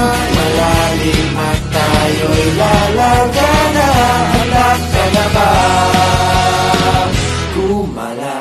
malalim at tayo'y lalarga na. Anak ka na ba? Gumala.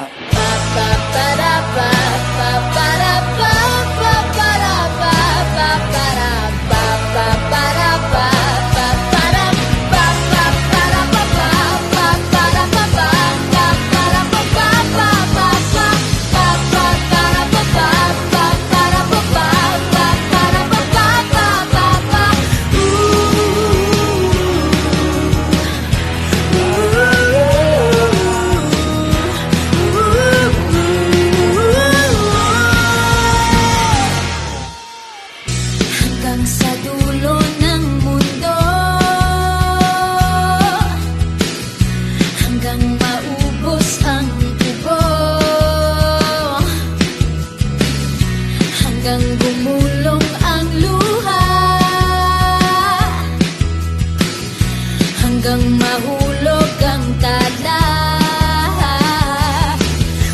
Sa dulo ng mundo, hanggang maubos ang tubo, hanggang gumulong ang luha, hanggang mahulog ang tala.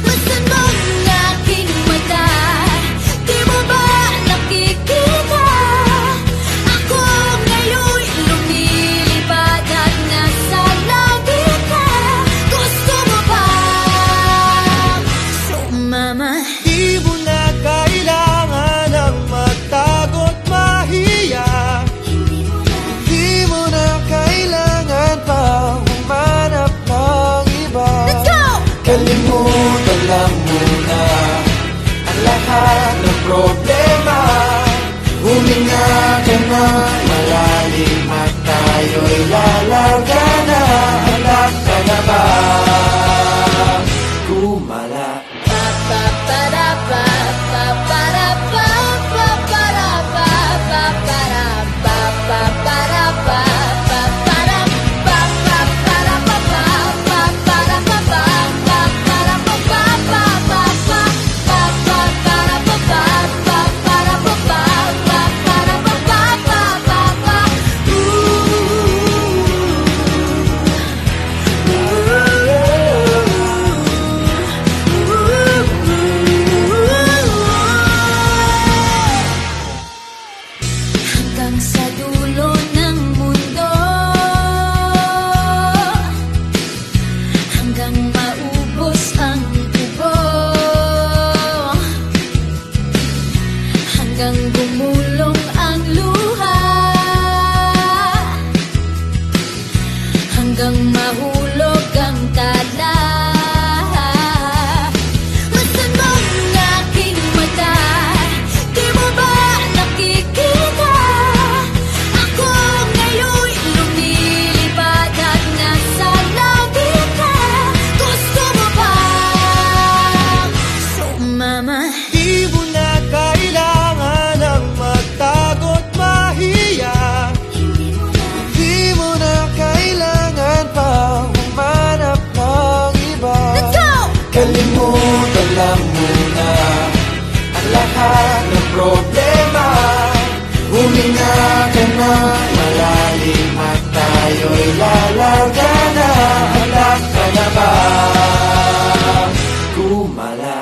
Masan mo ang aking mata? Di mo ba nakikita? Di mo na kailangan ang magtago't mahiya. Di mo na kailangan pa humanap ng iba. Kalimutan lang muna ang lahat ng problema. Huminga ka na malalim at tayo'y lalarga na. Anak ka na ba? Gumala. Sa dulo ng mundo, hanggang maubos ang tubo, hanggang gumulong ang luha, hanggang mahulog ang tala. Masan mo ang aking mata? Di mo ba nakikita? Di mo na kailangan ang magtago't mahiya. Di mo na kailangan pa humanap ng iba. Kalimutan lang muna ang lahat ng problema. Huminga ka na malalim at tayo'y lalarga na. Anak ka na ba? Gumala.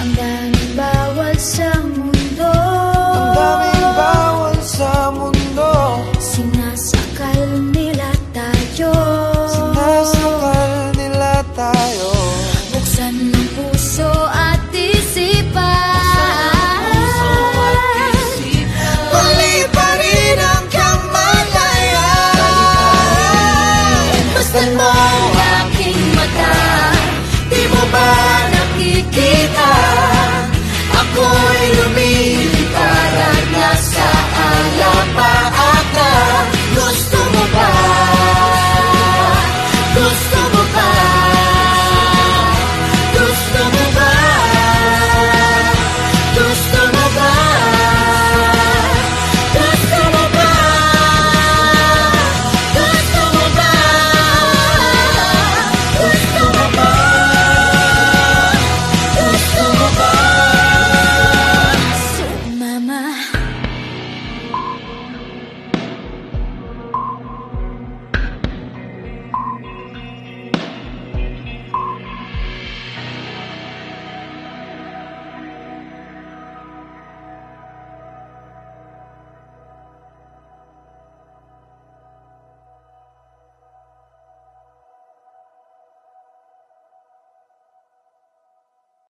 Ang daming